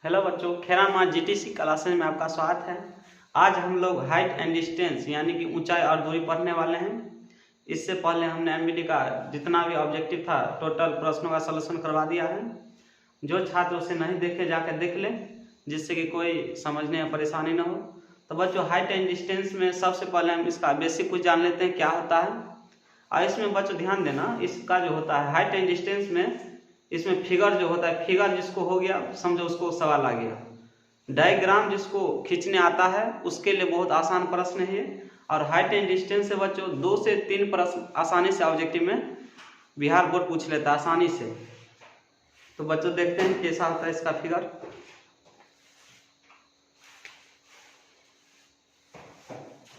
Hello बच्चों, खेरामा GTC classes में आपका स्वागत है। आज हम लोग हाइट एंड डिस्टेंस यानी कि ऊंचाई और दूरी पढ़ने वाले हैं। इससे पहले हमने एमबीडी का जितना भी ऑब्जेक्टिव था टोटल प्रश्नों का सलूशन करवा दिया है। जो छात्र उसे नहीं देखे जाकर देख लें, जिससे कि कोई समझने में परेशानी न हो। तो बच्चों, हाइट एंड डिस्टेंस में सबसे पहले हम इसका बेसिक कुछ जान लेते हैं क्या होता है। और इसमें बच्चों ध्यान देना, इसका जो होता है हाइट एंड डिस्टेंस में, इसमें फिगर जो होता है, फिगर जिसको हो गया समझो उसको सवाल आ गया। डायग्राम जिसको खींचने आता है उसके लिए बहुत आसान प्रश्न है ये। और हाइट एंड डिस्टेंस से बच्चों 2 से 3 प्रश्न आसानी से ऑब्जेक्टिव में बिहार बोर्ड पूछ लेता है आसानी से। तो बच्चों देखते हैं कैसा होता है इसका फिगर।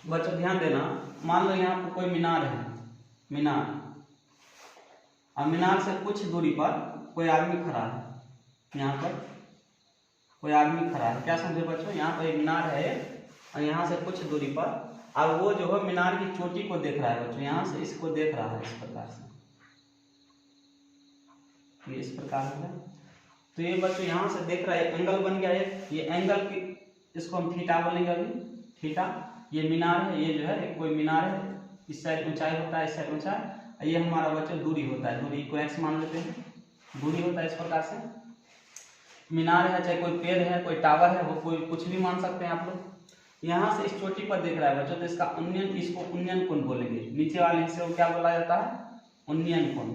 बच्चों ध्यान देना, मान लो यहाँ पर कोई मीनार है, मीनार, और मीनार से कुछ दूरी पर कोई आदमी खड़ा है। यहाँ पर कोई आदमी खड़ा है, क्या समझे बच्चों, यहाँ पर एक मीनार है और यहाँ से कुछ दूरी पर, और वो जो है मीनार की चोटी को देख रहा है बच्चों, यहाँ से इसको देख रहा है इस प्रकार से, ये इस प्रकार से। तो ये बच्चों यहाँ से देख रहा है, एंगल बन गया ये एंगल की, इसको हम थीटा बोलेंगे अभी, थीटा। ये मीनार है, ये जो है कोई मीनार है, इस साइड ऊंचाई होता है, इस साइड ऊंचाई, ये हमारा बच्चों दूरी होता है, दूरी को एक्स मान लेते हैं, दूरी होता है इस प्रकार से। मीनार है, चाहे कोई पेड़ है, कोई टावर है, वो कोई कुछ भी मान सकते हैं आप लोग। यहाँ से इस चोटी पर देख रहा है बच्चों, तो इसका उन्नयन, इसको उन्नयन कोण बोलेंगे। नीचे वाले हिस्से को क्या बोला जाता है, उन्नयन कोण।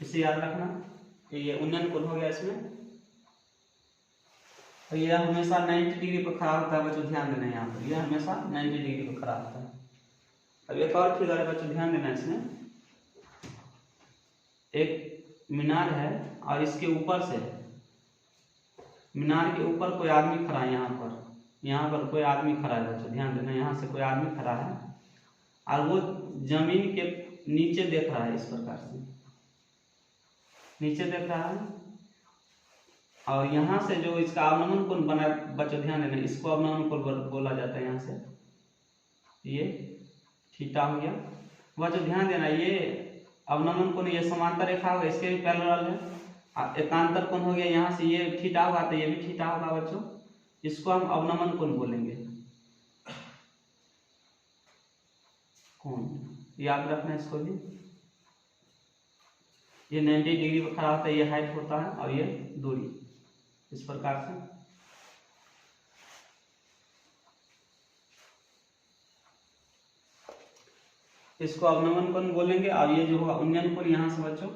इसे याद रखना कि ये उन्नयन कोण हो गया इसमें। तो ये हमेशा 90 डिग्री पर खड़ा होता है बच्चों, ध्यान देना, यहाँ पर यह हमेशा 90 डिग्री पर खड़ा होता है। अब एक और फिगर है बच्चों, ध्यान देना, इसमें एक मीनार है और इसके ऊपर से, मीनार के ऊपर कोई आदमी खड़ा है, यहाँ पर कोई आदमी खड़ा है बच्चों, ध्यान देना, यहाँ से कोई आदमी खड़ा है और वो जमीन के नीचे देख रहा है इस प्रकार से, नीचे देख रहा है। और यहाँ से जो इसका अवनमन कोण बना बच्चों, ध्यान देना, इसको अवनमन कोण बोला जाता है। यहाँ से ये थीटा हो गया बच्चों, ध्यान देना, ये अवनमन कोण, ये समांतर रेखा होगा, इसके भी पैरेलल है। एकांतर कोण हो गया, यहाँ से ये थीटा होगा तो ये भी थीटा होगा बच्चों, इसको हम अवनमन कोण बोलेंगे, कोण, याद रखना इसको भी। ये 90 डिग्री पर खड़ा होता है, ये हाइट होता है और ये दूरी, इस प्रकार से। इसको अवनमन कोण बोलेंगे और ये जो होगा उन्नयन कोण, यहाँ से बच्चों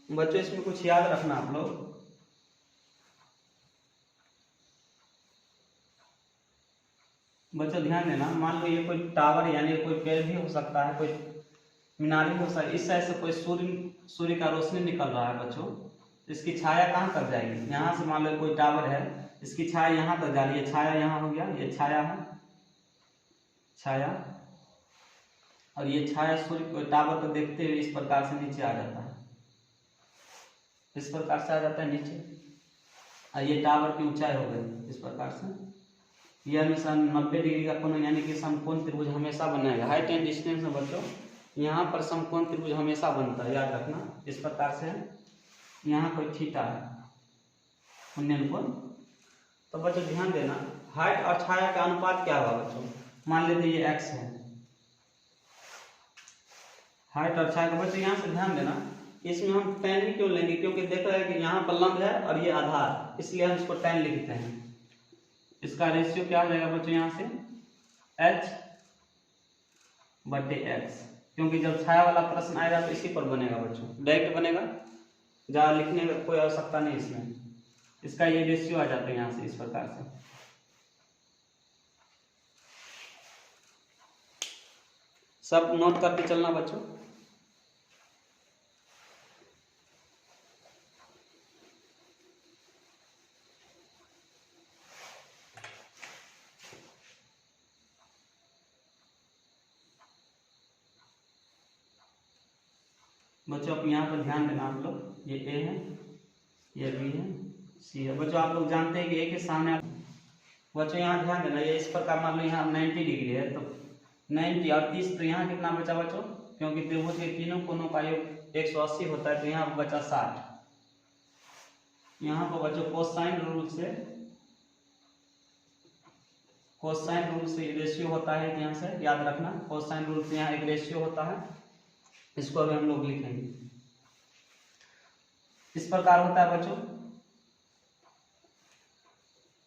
बच्चों इसमें कुछ याद रखना आप लोग। बच्चों ध्यान देना, मान लो ये कोई टावर यानी कोई पेड़ भी हो सकता है, कोई मीनार भी हो सकता है, इस साइड से कोई सूर्य का रोशनी निकल रहा है बच्चों, इसकी छाया कहाँ तक जाएगी, यहाँ से मान लो कोई टावर है, इसकी छाया यहाँ तक जा रही है, छाया यहाँ हो गया, ये छाया है, छाया, और ये छाया सूर्य टावर को देखते हुए इस प्रकार से नीचे आ जाता है, इस प्रकार से आ जाता है नीचे, और ये टावर की ऊंचाई हो गई इस प्रकार से। यह हमेशा 90 डिग्री का कोण यानी कि समकोण त्रिभुज हमेशा बनेगा। हाइट एंड डिस्टेंस में बच्चों यहाँ पर समकोण त्रिभुज हमेशा बनता है, याद रखना, इस प्रकार से। यहाँ कोई थीटा है, उन्नयन कोण। तो बच्चों ध्यान देना, हाइट और छाया का अनुपात क्या होगा बच्चों, मान लेते ये x है, हाइट और छाया का। बच्चों यहाँ से ध्यान देना, इसमें हम tan ही क्यों लेंगे, क्योंकि देख रहे हैं कि यहाँ पर लंब है और ये आधार, इसलिए हम इसको tan लिखते हैं। इसका रेशियो क्या हो जाएगा बच्चों, यहाँ से h/x, क्योंकि जब छाया वाला प्रश्न आएगा तो इसी पर बनेगा बच्चों, डायरेक्ट बनेगा, ज़्यादा लिखने की कोई आवश्यकता नहीं इसमें। इसका ये रेशियो आ जाता है यहाँ से इस प्रकार से। सब नोट करके चलना बच्चों। बच्चों आप यहाँ पर ध्यान देना, आप लोग ये ए है, ये बी है, सी है। बच्चों आप लोग जानते हैं कि ए के सामने बच्चों यहाँ ध्यान देना, ये इस प्रकार मान लो यहाँ 90 डिग्री है, तो 90 और 30, तो यहाँ कितना बचा बच्चों, क्योंकि त्रिभुज के तीनों कोनों का योग 180 होता है, तो यहाँ पर बचा 60। यहाँ पर बच्चों कोसाइन रूल से रेशियो होता है, यहाँ से याद रखना, कोसाइन रूल से यहाँ एक रेशियो होता है, इसको अभी हम लोग लिखेंगे। इस प्रकार होता है बच्चों।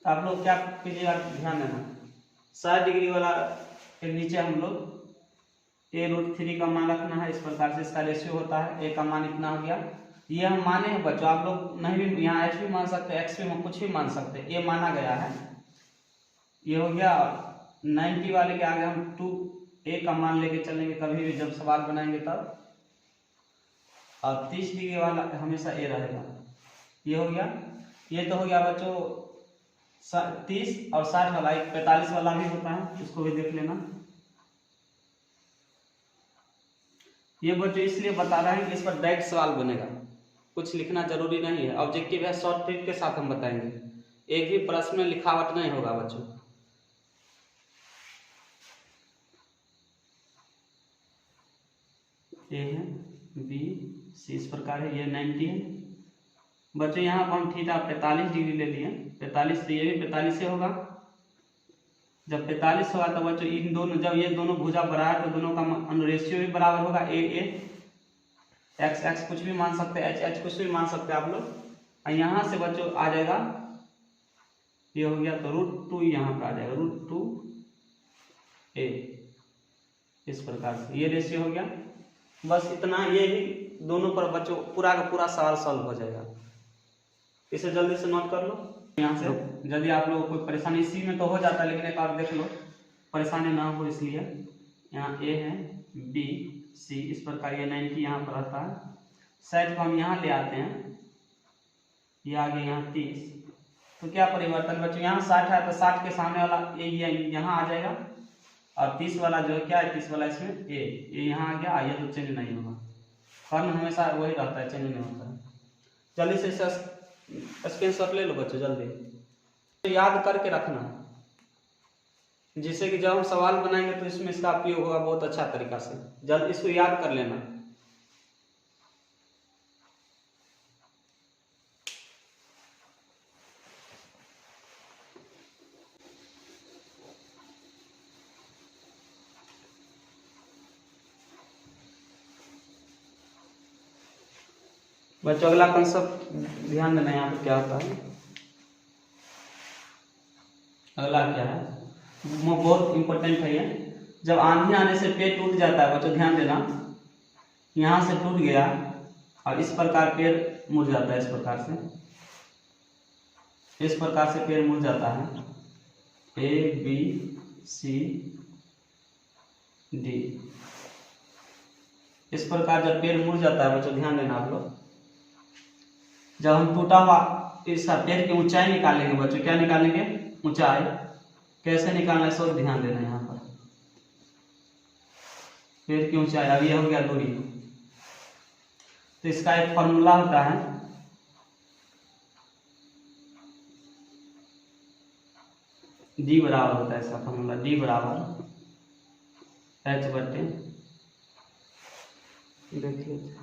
आप लोग क्या कीजिएगा, ध्यान देना, 60 डिग्री वाला के नीचे हम लोग a√3 का मान रखना है। इस प्रकार से इसका रेशियो होता है, a का मान इतना हो गया। ये हम माने हैं बच्चों, आप लोग नहीं भी यहाँ h भी मान सकते हैं, x भी कुछ भी मान सकते हैं, a माना गया है। ये हो गया 90 वाले के आगे हम 2a का मान लेके चलेंगे कभी भी जब सवाल बनाएंगे तब, और 30 डिग्री वाला हमेशा a रहेगा। ये हो गया, ये तो हो गया बच्चों 30 और 60 वाला। एक 45 वाला भी होता है, उसको भी देख लेना। ये बच्चों इसलिए बता रहे हैं कि इस पर डायरेक्ट सवाल बनेगा, कुछ लिखना जरूरी नहीं है, ऑब्जेक्टिव है, शॉर्ट ट्रिक के साथ हम बताएंगे, एक भी प्रश्न में लिखावट नहीं होगा बच्चों। ए है, बी, सी, इस प्रकार है। ये 90 है बच्चों। यहाँ पर हम थीटा 45 डिग्री ले लिए, 45, तो ये भी 45 से होगा। जब 45 होगा तो बच्चों इन दोनों, जब ये दोनों भुजा बराबर तो दोनों का रेशियो भी बराबर होगा। ए एक्स कुछ भी मान सकते हैं, एच कुछ भी मान सकते हैं आप लोग। और यहाँ से बच्चों आ जाएगा, ये हो गया तो √2 यहाँ पे आ जाएगा, √2a, इस प्रकार से ये रेशियो हो गया। बस इतना, ये ही दोनों पर बच्चों पूरा का पूरा सवाल सॉल्व हो जाएगा। इसे जल्दी से नोट कर लो। यहाँ से यदि आप लोगों को कोई परेशानी, इसी में तो हो जाता है, लेकिन एक बार देख लो परेशानी ना हो, इसलिए यहाँ ए है, बी, सी, इस प्रकार ये 90 यहाँ पर रहता है। साइड को हम यहाँ ले आते हैं, ये आ गया यहाँ 30, तो क्या परिवर्तन बच्चों, यहाँ 60 है तो 60 के सामने वाला ये यहाँ आ जाएगा, और 30 वाला जो है क्या है, 30 वाला इसमें ए यहाँ आ गया, ये तो चेंज नहीं होगा, फर्म हमेशा वही रहता है, चेंज नहीं होता है। जल्दी से इसे स्क्रीनशॉट ले लो बच्चों, जल्दी तो याद करके रखना, जिससे कि जब हम सवाल बनाएंगे तो इसमें इसका उपयोग होगा बहुत अच्छा तरीका से। जल्द इसको याद कर लेना। बच्चों अगला कंसेप्ट ध्यान देना, यहाँ पे क्या होता है, अगला क्या है, वो बहुत इंपॉर्टेंट है ये। जब आंधी आने से पेड़ टूट जाता है बच्चों, ध्यान देना, यहाँ से टूट गया और इस प्रकार पेड़ मुड़ जाता है, इस प्रकार से पेड़ मुड़ जाता है, ए बी सी डी। इस प्रकार जब पेड़ मुड़ जाता है बच्चों, ध्यान देना आप लोग, जब हम टूटा हुआ इसका पेड़ की ऊंचाई निकालेंगे बच्चों, क्या निकालेंगे, ऊंचाई, कैसे निकालना है सब ध्यान देना। यहाँ पर पेड़ की ऊंचाई, अब ये हो गया दूरी, तो इसका एक फॉर्मूला होता है, डी बराबर होता है इसका फॉर्मूला, डी बराबर एच बटे, देखिए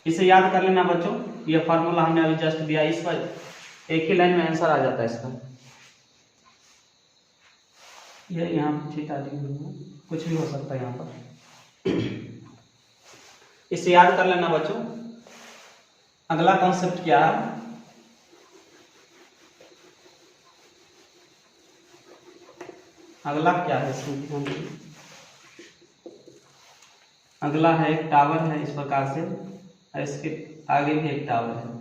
इसे याद कर लेना बच्चों, ये फार्मूला हमने अभी जस्ट दिया, इस पर एक ही लाइन में आंसर आ जाता है इसका। ये यहाँ थीटा कुछ भी हो सकता है यहाँ पर, इसे याद कर लेना बच्चों। अगला कॉन्सेप्ट क्या है, अगला क्या है इसमें, अगला है एक टावर है इस प्रकार से, और इसके आगे भी एक टावर है,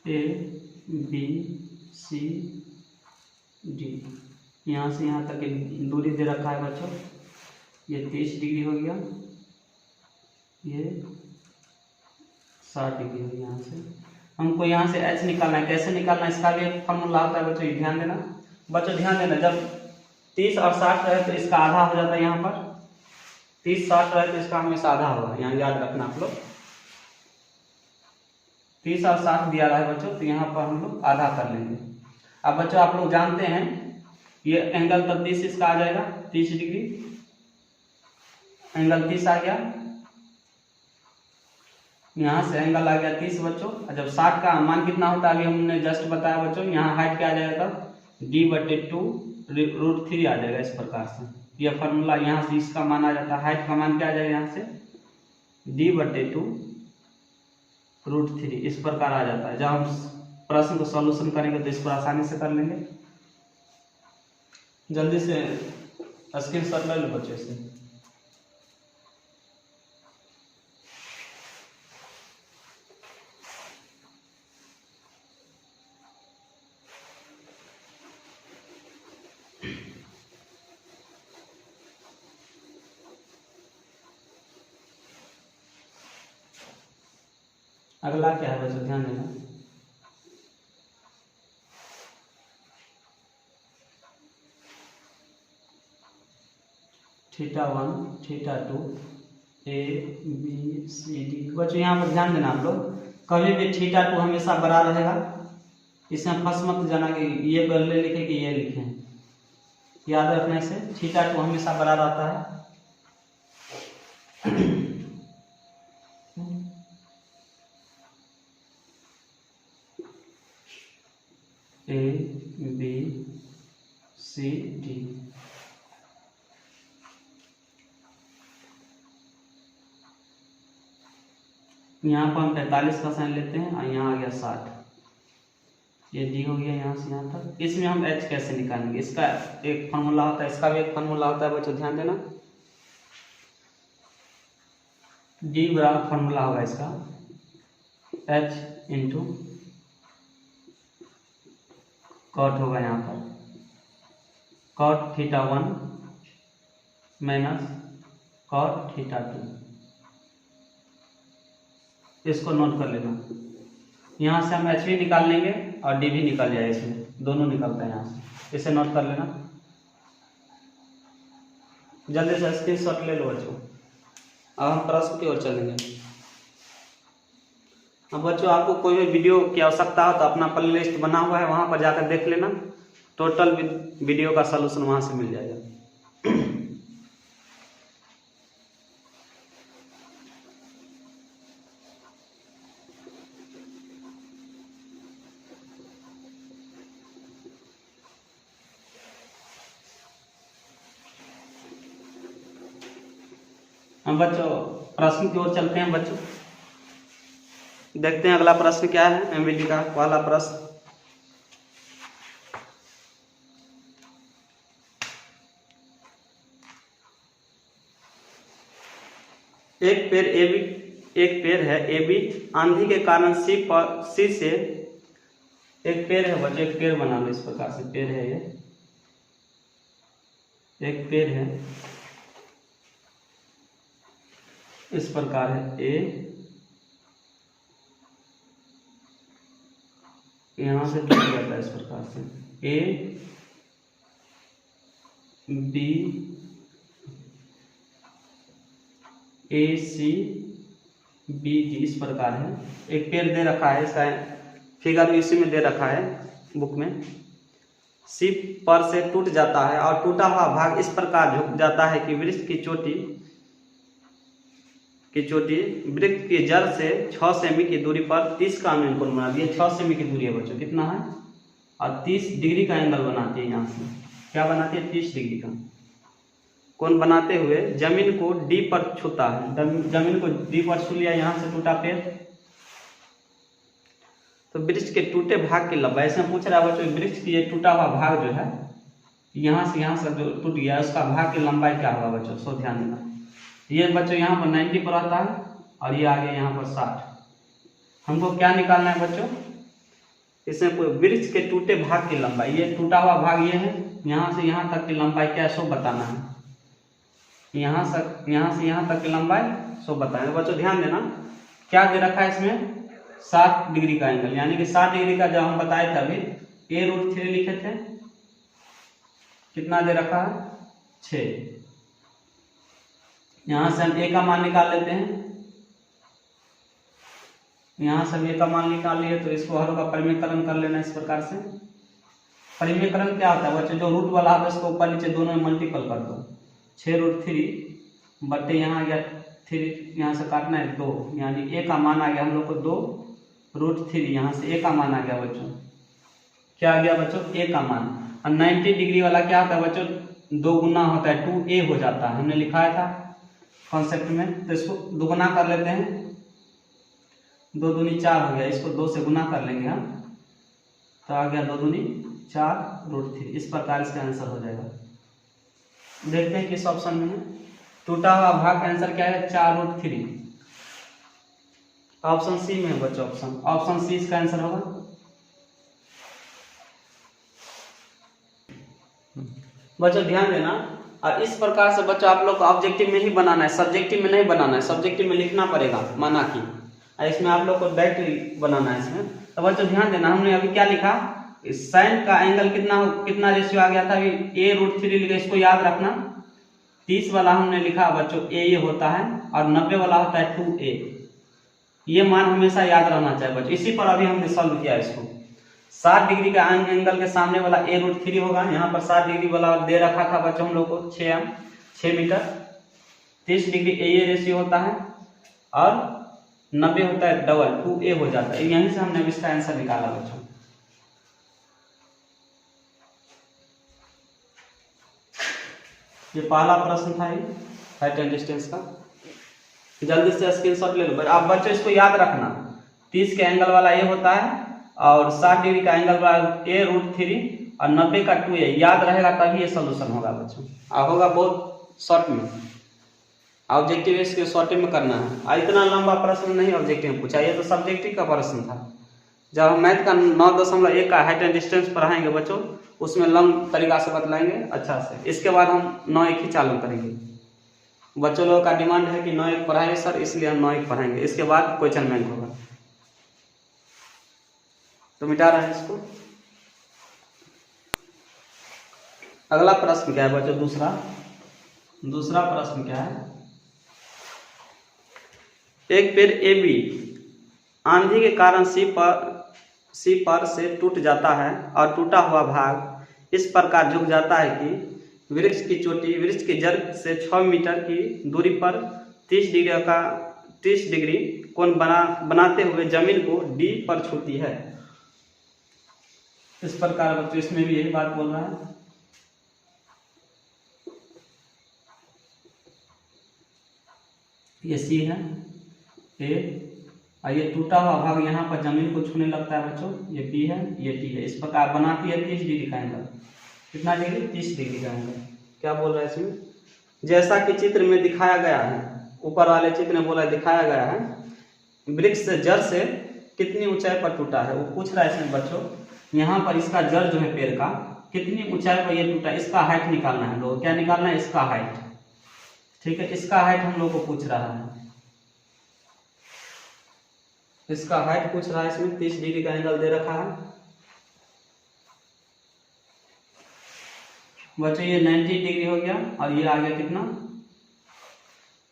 ए बी सी डी, यहाँ से यहाँ तक दूरी दे रखा है बच्चों, ये 30 डिग्री हो गया, ये 60 डिग्री हो गया। यहाँ से हमको यहाँ से एच निकालना है, कैसे निकालना है इसका भी एक फॉर्मूला होता है बच्चों, ये ध्यान देना। बच्चों ध्यान देना, जब 30 और 60 रहे तो इसका आधा हो जाता है यहाँ पर, 30-60 रहे तो इसका हमेशा आधा होगा, यहाँ याद रखना आप लोग। 30 और 60 दिया रहा है बच्चों, तो यहाँ पर हम लोग आधा कर लेंगे। अब बच्चों आप लोग जानते हैं ये एंगल तब 30 इसका आ जाएगा, 30 डिग्री, एंगल 30 आ गया, यहाँ से एंगल आ गया 30 बच्चों। और जब 60 का मान कितना होता है अभी हमने जस्ट बताया बच्चों, यहाँ हाइट क्या आ जाएगा, d/2 √3 आ जाएगा। इस प्रकार से यह फॉर्मूला, यहाँ से इसका मान आ जाता है, हाइट का मान क्या आ जाएगा यहाँ से d/2 √3, इस प्रकार आ जाता है। जब हम प्रश्न को सॉल्यूशन करेंगे तो इस पर आसानी से कर लेंगे। जल्दी से स्क्रीनशॉट ले लो बच्चों से। अगला क्या है बच्चों, ध्यान देना, θ1 θ2 ABCD। बच्चों यहाँ पर ध्यान देना आप लोग, कभी भी θ2 हमेशा बड़ा रहेगा, इसमें फंस मत जाना कि ये बदले लिखे कि ये लिखे, याद रखने से θ2 हमेशा बड़ा रहता है। ABCD, यहाँ पर हम 45 का साइन लेते हैं और यहाँ आ गया 60, ये डी हो गया यहाँ से यहाँ तक। इसमें हम h कैसे निकालेंगे, इसका एक फार्मूला होता है, इसका भी एक फार्मूला होता है बच्चों, ध्यान देना। d बराबर फार्मूला होगा इसका h इंटू कॉट होगा यहाँ पर, कॉट θ1 माइनस कॉट θ2, इसको नोट कर लेना। यहाँ से हम h भी निकाल लेंगे और d भी निकल जाएगा, इसमें दोनों निकलता है यहाँ से, इसे नोट कर लेना। जल्दी से स्क्रीनशॉट ले लो बच्चों। अब हम प्रश्न की ओर चलेंगे। अब बच्चों आपको कोई भी वीडियो की आवश्यकता हो तो अपना प्लेलिस्ट बना हुआ है, वहां पर जाकर देख लेना, टोटल वीडियो का सलूशन वहां से मिल जाएगा। हम बच्चों प्रश्न की ओर चलते हैं बच्चों, देखते हैं अगला प्रश्न क्या है। एमवीडी का पहला प्रश्न, एक पेड़ है एबी, आंधी के कारण सी से एक पेड़ है बच्चों, एक पेड़ बना लो इस प्रकार से, पेड़ है ये, एक पेड़ है इस प्रकार है, ए यहां से टूट जाता है इस प्रकार से, a b a c b d, इस प्रकार है। एक पेड़ दे रखा है, इसका फिगर इसी में दे रखा है बुक में। सी पर से टूट जाता है और टूटा हुआ भाग इस प्रकार झुक जाता है कि वृक्ष की चोटी वृक्ष की जड़ से 6 सेमी की दूरी पर 30 का एंगल बना दिया। 6 सेमी की दूरी है बच्चों, कितना है, और 30 डिग्री का एंगल बनाती है। यहाँ से क्या बनाती है, 30 डिग्री का कोण बनाते हुए जमीन को डी पर छूता है, जमीन को डी पर छू लिया, यहाँ से टूटा पेड़, तो वृक्ष के टूटे भाग की लंबाई, ऐसे पूछ रहा है बच्चों, वृक्ष की ये टूटा हुआ भाग जो है यहाँ से जो टूट गया उसका भाग की लंबाई क्या होगा बच्चों, सो ध्यान देना। ये बच्चों यहाँ पर 90 पर आता है और ये आगे यहाँ पर 60। हमको क्या निकालना है बच्चों, इसमें कोई वृक्ष के टूटे भाग की लंबाई, ये टूटा हुआ भाग ये है, यहाँ से यहाँ तक की लंबाई क्या है सो बताना है, यहाँ से यहाँ तक की लंबाई सो बताना है। बच्चों ध्यान देना क्या दे रखा है इसमें, 60 डिग्री का एंगल, यानी कि 60 डिग्री का जब हम बताए थे अभी a√3 लिखे थे, कितना दे रखा है 6। यहां से हम a का मान निकाल लेते हैं। यहां से हम a का मान निकाल लिए तो इसको हरों का परिमेयकरण कर लेना इस प्रकार से। परिमेयकरण क्या होता है बच्चों, जो रूट वाला है उसको ऊपर नीचे दोनों में मल्टीपल कर दो। 6√3 बट्टे यहाँ आ गया 3, यहाँ से काटना है 2, यानी a का मान आ गया हम लोग को 2√3। यहाँ से a का मान आ गया बच्चों, क्या आ गया बच्चों a का मान। और 90 डिग्री वाला क्या होता है बच्चों, 2 गुना होता है, 2a हो जाता है, हमने लिखाया था कॉन्सेप्ट में। तो इसको दुगुना कर लेते हैं, 2 दूनी 4 हो गया, इसको 2 से गुना कर लेंगे हम, तो आ गया 2 दूनी 4√3। इस प्रकार इसका आंसर हो जाएगा। देखते हैं किस ऑप्शन में है। टूटा हुआ भाग का आंसर क्या है 4√3। ऑप्शन सी में है बच्चों, ऑप्शन सी इसका आंसर होगा। बच्चों ध्यान देना, और इस प्रकार से बच्चों आप लोग को ऑब्जेक्टिव में ही बनाना है, सब्जेक्टिव में नहीं बनाना है। सब्जेक्टिव में लिखना पड़ेगा माना कि, इसमें आप लोग को डायरेक्ट बनाना है इसमें। तो बच्चों ध्यान देना, हमने अभी क्या लिखा, साइन का एंगल कितना रेशियो आ गया था, अभी a√3 लिखा, इसको याद रखना। 30 वाला हमने लिखा बच्चों a होता है और 90 वाला होता है 2a। ये मान हमेशा याद रहना चाहिए बच्चों। इसी पर अभी हमने सॉल्व किया इसको। 60 डिग्री का एंगल के सामने वाला a√3 होगा। यहाँ पर 60 डिग्री वाला दे रखा था बच्चों हम लोग को 6 मीटर। 30 डिग्री a रेशियो होता है और 90 होता है डबल 2a हो जाता है। यहीं से हमने इसका आंसर निकाला बच्चों। ये पहला प्रश्न था, ये हाइट एंड डिस्टेंस का। जल्दी से स्क्रीनशॉट ले लो। आप बच्चों इसको याद रखना, 30 के एंगल वाला a होता है और 60 डिग्री का एंगल वाला a√3 और 90 का 2a। याद रहेगा तभी ये सोल्यूशन होगा बच्चों, और होगा बहुत शॉर्ट में। ऑब्जेक्टिव इसके शॉर्ट में करना है, और इतना लंबा प्रश्न नहीं ऑब्जेक्टिव में पूछा, ये तो सब्जेक्टिव का प्रश्न था। जब हम मैथ का 9.1 का हाइट एंड डिस्टेंस पढ़ाएंगे बच्चों, उसमें लंब तरीका से बतलाएंगे अच्छा से। इसके बाद हम 9.1 ही चालू करेंगे। बच्चों लोगों का डिमांड है कि 9.1 पढ़ाएंगे सर, इसलिए हम 9.1 पढ़ाएंगे। इसके बाद क्वेश्चन बैंक होगा। तो मिटा रहे हैं इसको। अगला प्रश्न क्या है बच्चों, दूसरा प्रश्न क्या है, एक पेड़ AB आंधी के कारण सी पर से टूट जाता है और टूटा हुआ भाग इस प्रकार झुक जाता है कि वृक्ष की चोटी वृक्ष की जड़ से 6 मीटर की दूरी पर 30 डिग्री कोण बनाते हुए जमीन को D पर छूती है। इस प्रकार बच्चों इसमें भी यही बात बोल रहा है। ये सी है ए, और ये टूटा हुआ भाग यहाँ पर जमीन को छूने लगता है बच्चों, ये बी है, ये टी है। इस प्रकार बनाती है 30 डिग्री का एंगल। कितना डिग्री, 30 डिग्री का एंगल। क्या बोल रहा है इसमें, जैसा कि चित्र में दिखाया गया है, ऊपर वाले चित्र में बोला दिखाया गया है, वृक्ष से जड़ से कितनी ऊंचाई पर टूटा है। वो पूछ रहा है इसमें बच्चों, यहाँ पर इसका जड़ जो है पेड़ का कितनी ऊंचाई पर ये टूटा, इसका हाइट निकालना है। लोग क्या निकालना है, इसका हाइट। ठीक है, इसका हाइट हम लोग को पूछ रहा है, इसका हाइट पूछ रहा है। इसमें 30 डिग्री का एंगल दे रखा है बच्चों। ये 90 डिग्री हो गया और ये आ गया कितना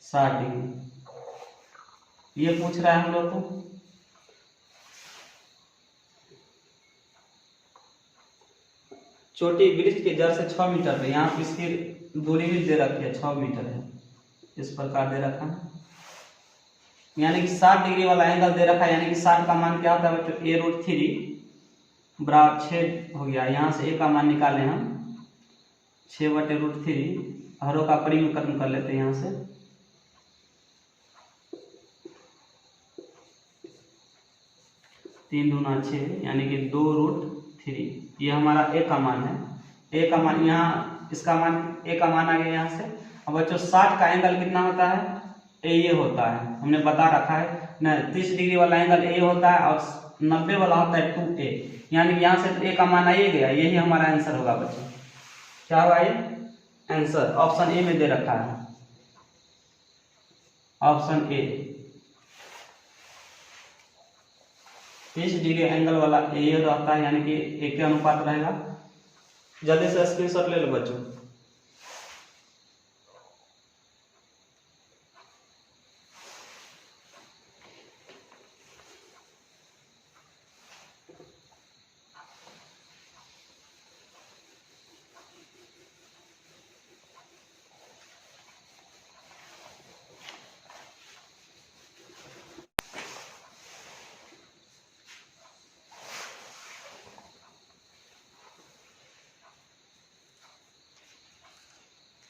60 डिग्री। ये पूछ रहा है हम लोग को। चोटी वृक्ष की जड़ से 6 मीटर पे, यहाँ पे इसकी दूरी भी दे रखी है 6 मीटर है, इस प्रकार दे रखा है। यानी कि 60 डिग्री वाला एंगल दे रखा है, यानी कि 60 का मान क्या होता है बच्चों, a√3 बराबर 6 हो गया। यहाँ से a का मान निकालें हम 6/√3, हरों का परिमेयकरण कर लेते हैं यहाँ से। तीन दूना 6 यानी कि 2√3। ये हमारा a का मान है। a का मान यहाँ, इसका मान a का मान आ गया यहाँ से। अब बच्चों 60 का एंगल कितना होता है, a होता है, हमने बता रखा है ना। 30 डिग्री वाला एंगल a होता है और 90 वाला होता है 2a, यानी कि यहाँ से तो a का मान आ ही गया। यही हमारा आंसर होगा बच्चों। क्या होगा ये आंसर, ऑप्शन ए में दे रखा है, ऑप्शन ए। 30 डिग्री एंगल वाला ए रहता है, यानी कि ए के अनुपात रहेगा। जल्दी से स्क्रीनशॉट ले लो बच्चों।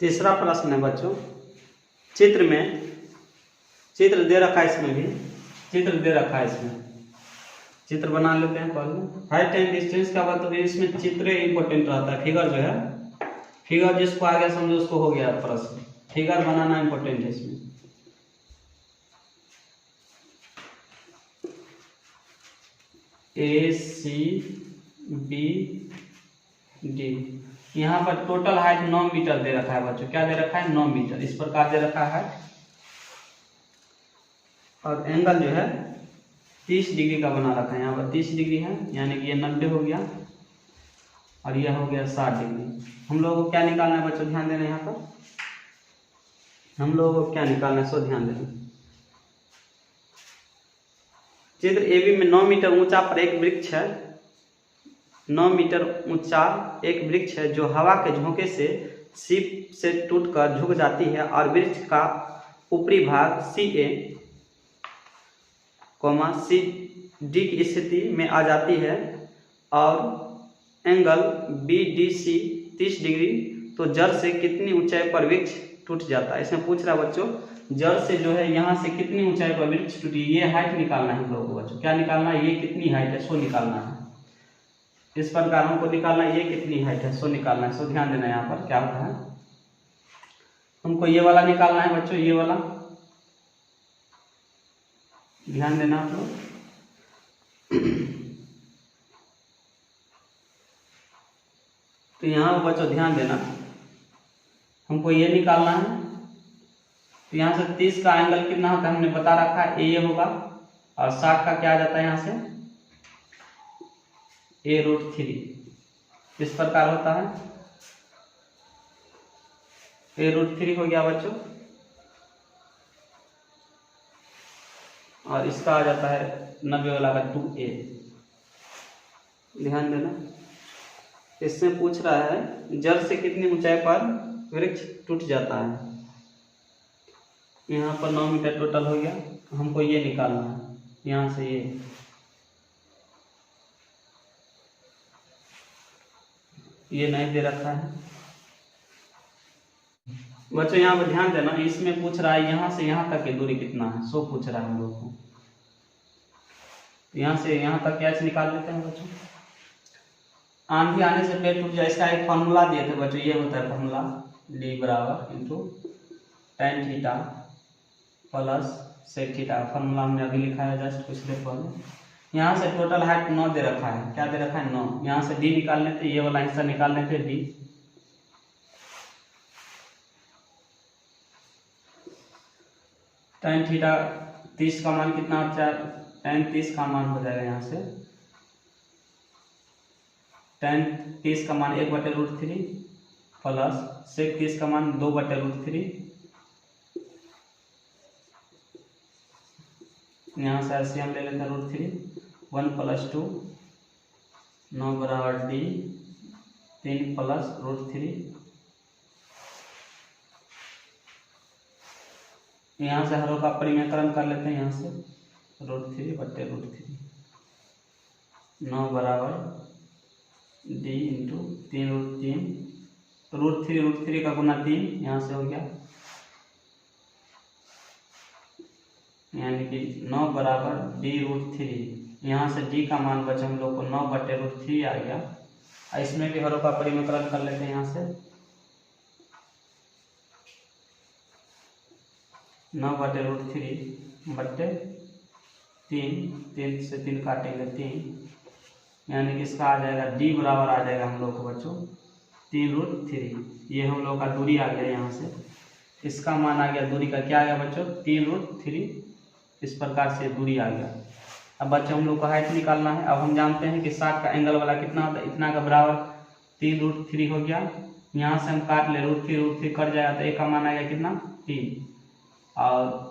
तीसरा प्रश्न है बच्चों, चित्र दे रखा है, इसमें भी चित्र दे रखा है, इसमें चित्र बना लेते हैं पहले। हाइट एंड डिस्टेंस का मतलब इसमें चित्र इंपॉर्टेंट रहता है, फिगर जो है, फिगर जिसको आ गया समझो उसको हो गया प्रश्न, फिगर बनाना इंपॉर्टेंट है इसमें। ए सी बी डी, यहाँ पर टोटल हाइट 9 मीटर दे रखा है बच्चों। क्या दे रखा है? 9 मीटर। इस प्रकार दे रखा है। और एंगल जो है 30 डिग्री का बना रखा है। यहाँ पर 30 डिग्री है, यानी कि ये 90 हो गया और यह हो गया 60 डिग्री। हम लोगों को क्या निकालना है बच्चों? ध्यान देना, यहाँ पर हम लोगों को क्या निकालना है सो ध्यान देना। चित्र AB में 9 मीटर ऊंचा पर एक वृक्ष है, 9 मीटर ऊंचा एक वृक्ष है जो हवा के झोंके से सीप से टूटकर झुक जाती है और वृक्ष का ऊपरी भाग CA, CD की स्थिति में आ जाती है और एंगल BDC 30 डिग्री, तो जड़ से कितनी ऊंचाई पर वृक्ष टूट जाता है? इसमें पूछ रहा है बच्चों, जड़ से जो है यहाँ से कितनी ऊंचाई पर वृक्ष टूटी, ये हाइट निकालना है हम लोगों को बच्चों। क्या निकालना है? ये कितनी हाइट है सो निकालना है। इस प्रकार हमको निकालना है ये कितनी हाइट है सो निकालना है। सो ध्यान देना, यहाँ पर क्या होता है, हमको ये वाला निकालना है बच्चों, ये वाला ध्यान देना आप लोग। तो यहाँ बच्चों ध्यान देना, हमको ये निकालना है। तो यहाँ से 30 का एंगल कितना होता है हमने बता रखा है, ए होगा, और 60 का क्या आ जाता है यहाँ से A√3। इस प्रकार होता है, A√3 हो गया बच्चों, और इसका आ जाता है 90 वाला का 2A। ध्यान देना, इसमें पूछ रहा है जड़ से कितनी ऊंचाई पर वृक्ष टूट जाता है। यहाँ पर 9 मीटर टोटल हो गया, हमको ये निकालना है। यहाँ से ये नहीं दे रखा है बच्चों। यहाँ पर ध्यान देना, इसमें पूछ रहा है यहाँ से यहाँ तक की दूरी कितना है सो पूछ रहा है हम लोग को। यहाँ से यहाँ तक कैसे निकाल लेते हैं बच्चों? आंधी आने से पेड़ टूट जाए, इसका एक फॉर्मूला दिए थे बच्चों, ये होता है फॉर्मूला D बराबर into tan theta plus sec theta. Formula हमने अभी लिखा है जस्ट कुछ देर पहले। यहाँ से टोटल हाइट 9 दे रखा है। क्या दे रखा है? 9। यहाँ से D निकाल लेते, ये वाला हिस्सा निकाल लेते D। tan थीटा 30 का मान कितना होता है? tan 30 का मान हो जाएगा यहाँ से tan 30 का मान 1/√3 प्लस sec 30 का मान 2/√3। यहाँ से LCM ले लेते हैं √3, 1 + 2 9 बराबर D 3 + √3। यहाँ से हरों का परिमेयकरण कर लेते हैं, यहाँ से √3/√3 9 बराबर D इंटू 3√3, √3 का गुना 3 यहाँ से हो गया, यानी कि 9 बराबर D√3। यहाँ से D का मान बचा हम लोग को 9/√3 आ गया। इसमें भी हरों का परिमेयकरण कर लेते हैं, यहाँ से 9/√3/3, 3 से 3 काटेंगे 3, यानी कि इसका आ जाएगा D बराबर आ जाएगा हम लोग को बच्चों 3√3। ये हम लोग का दूरी आ गया, यहाँ से इसका मान आ गया, दूरी का क्या आ गया बच्चों 3√3। इस प्रकार से दूरी आ गया। अब बच्चों हम लोग को हाइट निकालना है। अब हम जानते हैं कि 60 का एंगल वाला कितना होता है, इतना का बराबर 3√3 हो गया। यहाँ से हम काट ले, √3 कट जाएगा तो ए का मान आएगा कितना 3। और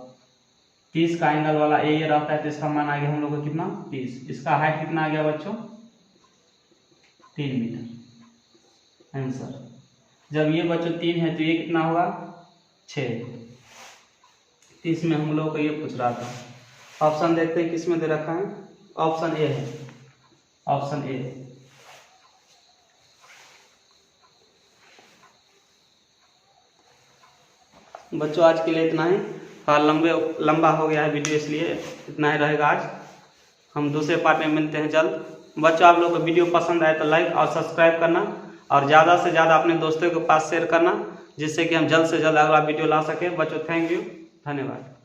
30 का एंगल वाला ए ये रहता है तो इसका मान आ गया हम लोग को कितना 30। इसका हाइट कितना आ गया बच्चों 3 मीटर आंसर। जब ये बच्चों 3 है तो ये कितना होगा 6। तो इसमें हम लोग को ये पूछ रहा था। ऑप्शन देखते हैं किस में दे रखा है। ऑप्शन ए है, ऑप्शन ए। बच्चों आज के लिए इतना ही। लंबा हो गया है वीडियो, इसलिए इतना ही रहेगा आज। हम दूसरे पार्ट में मिलते हैं जल्द। बच्चों आप लोग को वीडियो पसंद आए तो लाइक और सब्सक्राइब करना और ज़्यादा से ज़्यादा अपने दोस्तों के पास शेयर करना, जिससे कि हम जल्द से जल्द अगला वीडियो ला सकें। बच्चों थैंक यू, धन्यवाद।